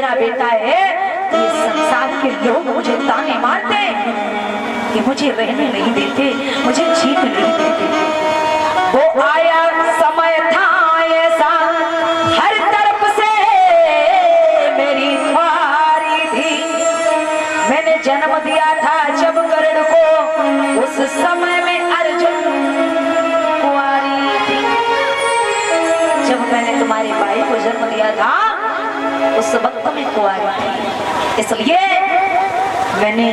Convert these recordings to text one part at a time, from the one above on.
मेरा बेटा है तो ये संसार के लोग मुझे ताने मारते कि मुझे रहने नहीं देते, मुझे जीत नहीं देते। वो आया समय था ऐसा हर तरफ से मेरी ख्वारी थी। मैंने जन्म दिया था जब कर्ण को, उस समय में अर्जुन कुंवारी थी। जब मैंने तुम्हारे भाई को जन्म दिया था उस वक्त में कुंवारी थी, इसलिए मैंने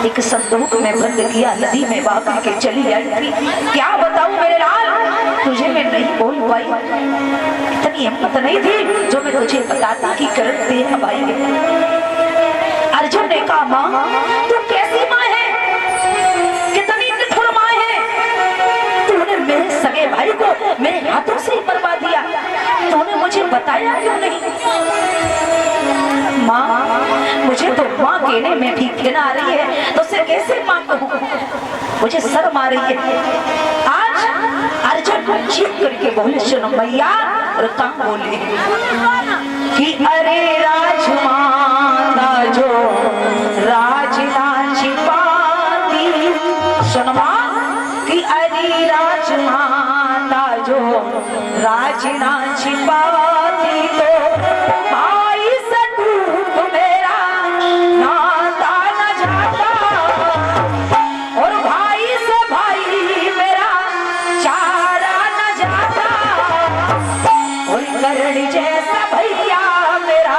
एक संदूक में बंद किया, नदी में बहा के चली आई थी। क्या बताऊं मेरे लाल, तुझे मैं नहीं बोल पाई, इतनी हिम्मत नहीं थी जो मैं तुझे बताता कि करण तेरा भाई है। अर्जुन ने कहा माँ तू कैसी माँ है, कितनी निठुर माँ है, तूने मेरे सगे भाई को मेरे हाथों से ही मरवा दिया, तूने मुझे बताया क्यों नहीं। माँ मुझे तो माँ कहने में भी घिन आ रही है, तो उसे कैसे माँ कहूँ, मुझे शर्म आ रही है। आज अर्जुन चीख करके बोले सुनो मैया, और कहाँ बोले कि अरे राजमाता जो राजना छिपाती, सुनो माँ कि अरे राजमाता जो राजना छिपाती, तो भाई से दूध मेरा नाता न जाता, और भाई से भाई मेरा चारा न जाता, और कर्ण जैसा भैया मेरा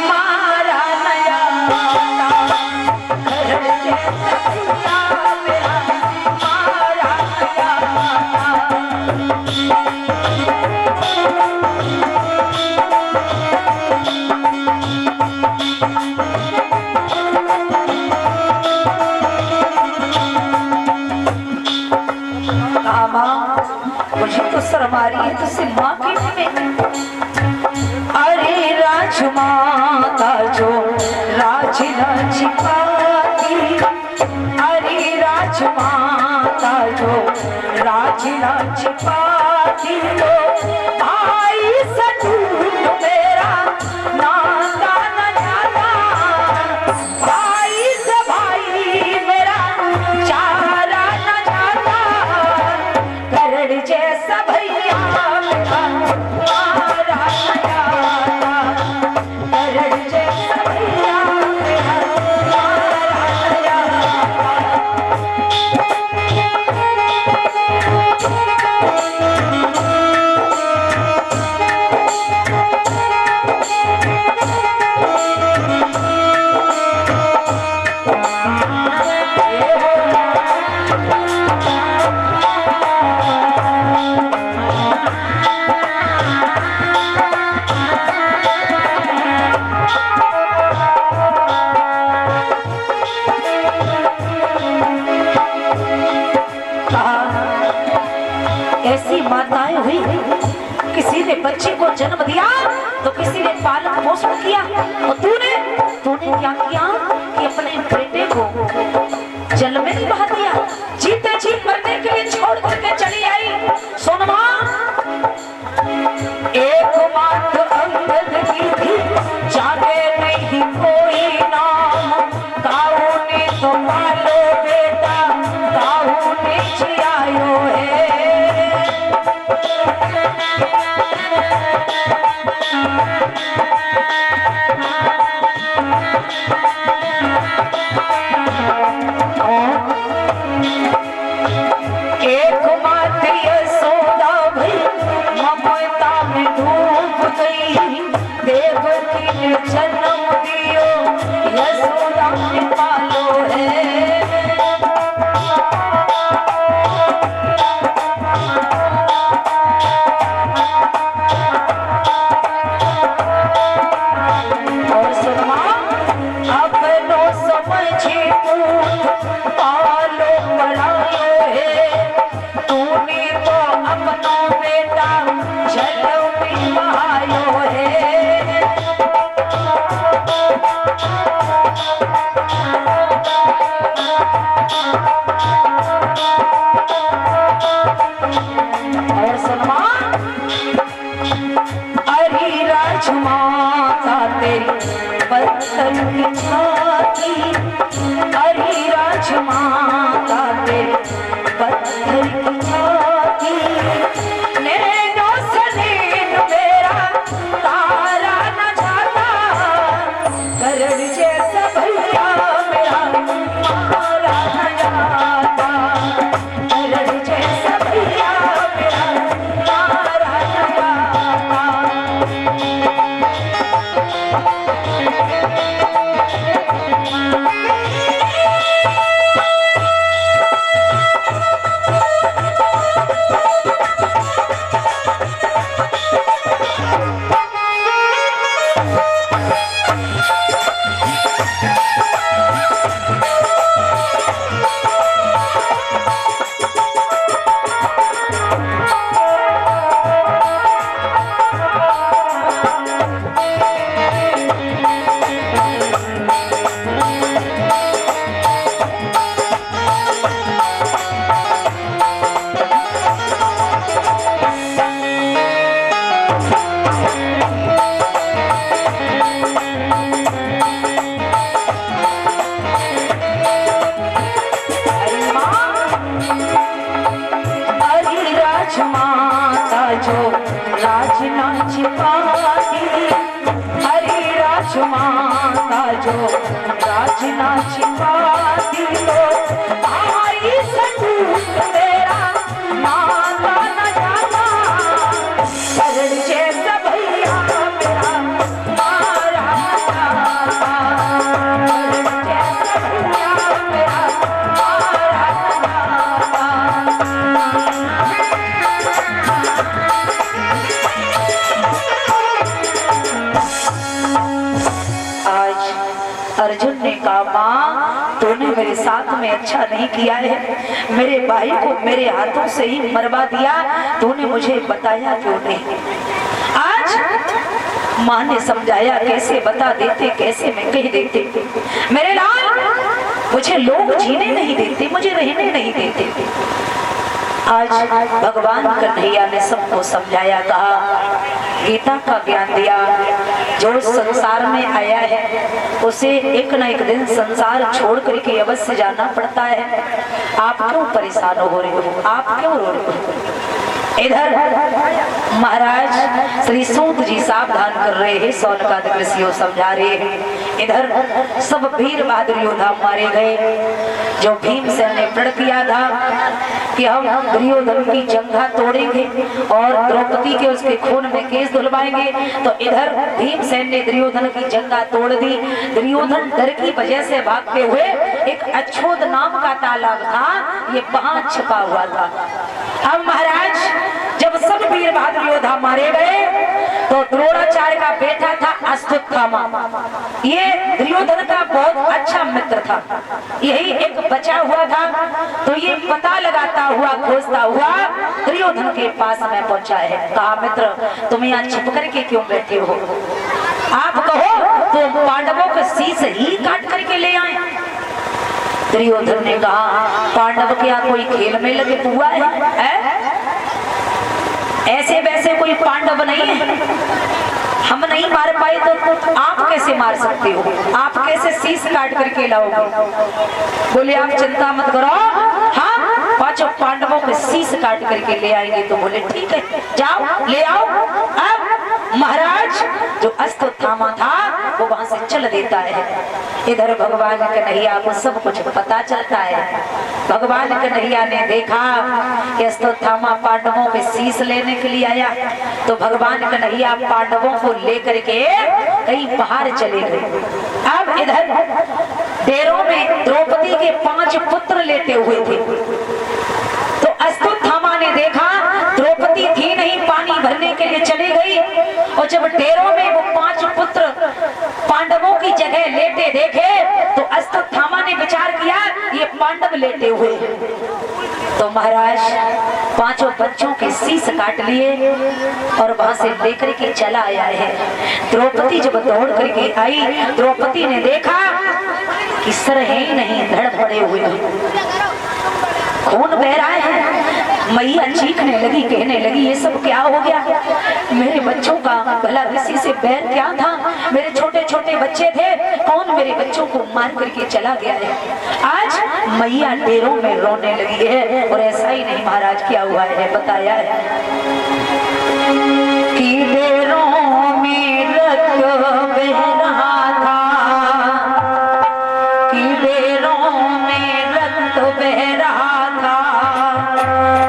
मारा न जाता, कर्ण जैसा भैया मेरा मारा न जाता। मुझे तो शर्म आ रही है तुझसे माँ कहने में। अरे राजमाता जो राजना छिपाती, अरे राजमाता जो राजना छिपाती, तो भाई से दूध मेरा नाता न जाता, भाई से भाई मेरा चारा न जाता, करण जैसा भैया मेरा मारा न जाता, करण जैसा भैया मेरा मारा न जाता। ऐसी माताएं हुई, किसी ने बच्चे को जन्म दिया तो किसी ने पालन पोषण किया, और तूने क्या किया कि अपने बेटे को जल में ही बहा दिया, जीते जी मरने के लिए छोड़ करके चली आई। सुन मां, एक बात अंगद की थी, जागे नहीं कोई नाम, काऊ ने तो पालो बेटा, काऊ ने जियायो है। एक बात यशोदा भई ममता में डूब गई, देवकी ने जन्म दियो, यशोदा ने पालो है। और सुनमा अपनो समझी पालो पढ़ायो है, तूने तो अपना बेटा जल में बहायो है। और सुनमा अरे राजमाता तेरी पत्थर की छाती हरी राजमाता के पत्थर की छाती नैनों से नींद मेरा तारा न जाता करण जैसा भैया मेरा मारा न जाता करण जैसा भैया मेरा मारा न जाता। माता जो राज नाच पाती हरी राजमाता जो राज नाच पाती लो भाई सटूट तेरा माता न जाता करण जैसा भैया मेरा मारा जाता करण जैसा भैया मेरा मारा जाता। अर्जुन ने कहा माँ तूने मेरे साथ में अच्छा नहीं किया है मेरे भाई को मेरे हाथों से ही मरवा दिया तूने मुझे बताया क्यों नहीं। आज माँ ने समझाया कैसे बता देते कैसे मैं कह देते मेरे लाल मुझे लोग जीने नहीं देते मुझे रहने नहीं देते। आज भगवान कन्हैया ने सबको समझाया कहा गीता का ज्ञान दिया जो संसार में आया है उसे एक न एक दिन संसार छोड़ करके अवश्य जाना पड़ता है। आप क्यों परेशान हो रहे हो आप क्यों रो रहे हो। इधर महाराज श्री सूत जी सावधान कर रहे हैं सौनकादि ऋषियों समझा रहे हैं। इधर सब वीर बहादुर योद्धा मारे गए जो भीमसेन ने प्रण किया था कि हम दुर्योधन की जंघा तोड़ेंगे और द्रौपदी के उसके खून में केस धुलवाएंगे तो इधर भीमसेन ने दुर्योधन की जंघा तोड़ दी। दुर्योधन डर की वजह से भागते हुए एक अछोद नाम का तालाब था ये वहां छिपा हुआ था। अब महाराज जब सब वीर बहादुर योद्धा मारे गए तो द्रोणाचार्य का बेटा था अश्वत्थामा ये दुर्योधन का बहुत अच्छा मित्र था यही एक बचा हुआ था तो ये पता लगाता हुआ खोजता हुआ दुर्योधन के पास में पहुंचा है। कहा मित्र तुम यहाँ छिप करके क्यों बैठे हो आप कहो तो पांडवों के शीश ही काट करके ले आए। दुर्योधन ने कहा पांडव क्या कोई खेल में लगे हुआ है? ऐसे वैसे कोई पांडव नहीं है हम नहीं मार पाए तो आप कैसे मार सकते हो आप कैसे शीश काट करके लाओगे। बोले आप चिंता मत करो हाँ पांचों पांडवों के शीश काट करके ले आएंगे। तो बोले ठीक है जाओ ले आओ। अब महाराज जो अश्वत्थामा था वो वहां से चल देता है। इधर भगवान कन्हैया को सब कुछ पता चलता है। भगवान कन्हैया ने देखा कि अश्वत्थामा पांडवों के शीश लेने के लिए आया तो भगवान कन्हैया पांडवों को लेकर के कहीं बाहर चले गए। अब इधर डेरों में द्रौपदी के 5 पुत्र लेटे हुए थे तो अश्वत्थामा ने देखा द्रौपदी थी नहीं पानी भरने के लिए चली गई और जब डेरों में वो 5 पुत्र पांडवों की जगह लेटे देखे तो अश्वत्थामा ने विचार किया ये पांडव लेटे हुए तो महाराज 5 बच्चों के शीश काट लिए और वहां से लेकर के चला आया है। द्रौपदी जब दौड़ करके आई द्रौपदी ने देखा कि सर है नहीं धड़ पड़े हुए खून बह रहा है। मैया चीखने लगी कहने लगी ये सब क्या हो गया मेरे बच्चों का भला किसी से बैर क्या था मेरे छोटे छोटे छोटे बच्चे थे, कौन मेरे बच्चों को मार करके चला गया है। आज मैया डेरों में रोने लगी है। और ऐसा ही नहीं महाराज, क्या हुआ है बताया है कि डेरों में रक्त बह रहा था, कि डेरों में रक्त बह रहा था,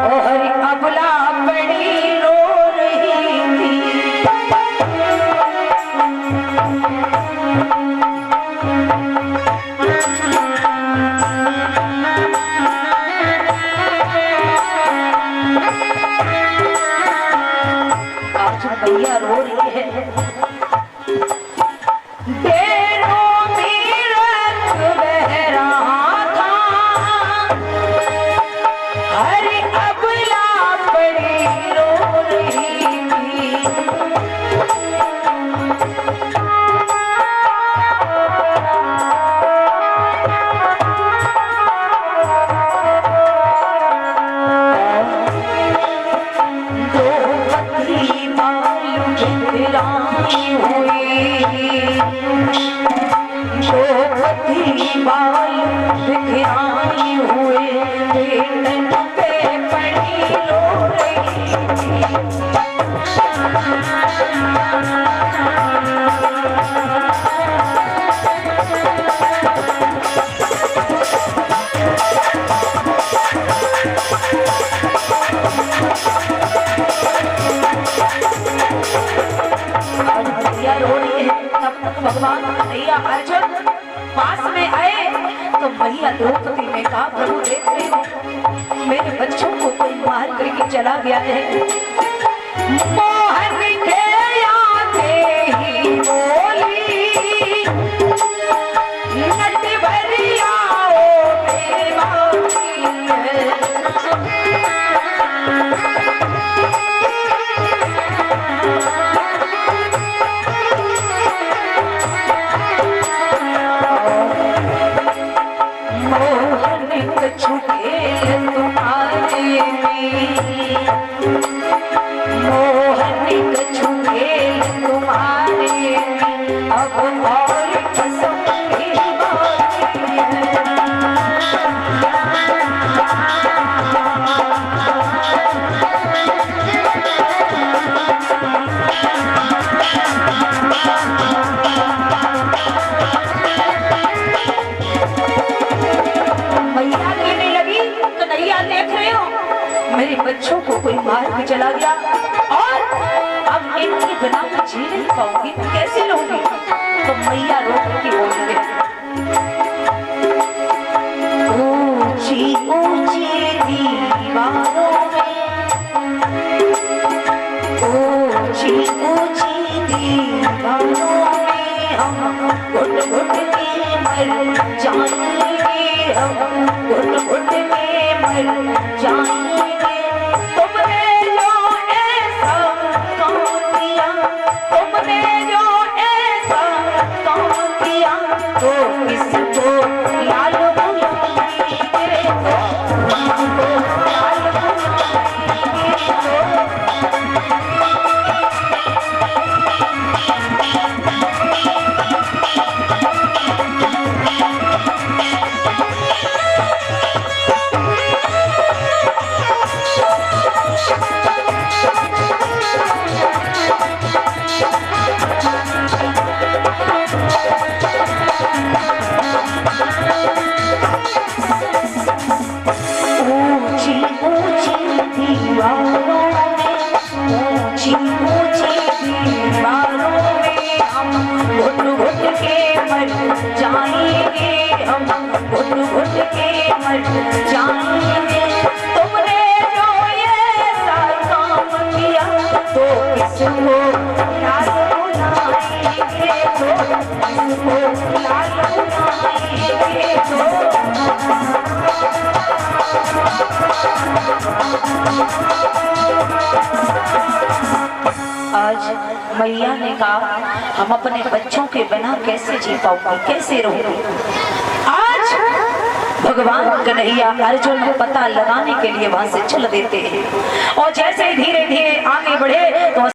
और अबला बड़ी रो रही थी। आज भैया रो रही है। डेरों में रक्त बह रहा था, अरे अबला बड़ी रो रही थी। द्रौपदी मालूम बिखराई हुई, द्रौपदी मालूम बिखराई हुई, बेटन पे पड़ी रो रही थी। भैया रो रही है, तब तक भगवान भैया अर्जुन पास में आए तो भैया द्रौपदी ने कहा, प्रभु देख रहे हो मेरे बच्चों को कोई मार करके चला गया है। मोहन के आते ही बोली, नट भरिया ओ बेवासी है। छुके तुम्हारे मोहन छुके तुम्हारे, अब और कसम की बाकी है। मेरे बच्चों को कोई मार के चला गया और अब इनके बिना मैं जी नहीं पाऊंगी, कैसे लूंगी। तो मैया रो करके बोल रहे, ऊंची ऊंची दीवारों में, ऊंची ऊंची दीवारों में हम घुट घुट के मर जाएंगे, हम घुट घुट के मर जाएंगे। तो किसको लाल बुलाएंगे, तो किसको लाल बुलाएंगे। आज मैया ने कहा हम अपने बच्चों के बिना कैसे जी पाऊंगी, कैसे रहूंगी। आज भगवान कन्हैया अर्जुन को पता लगाने के लिए वहां से चल देते हैं और जैसे धीरे धीरे आगे बढ़े तो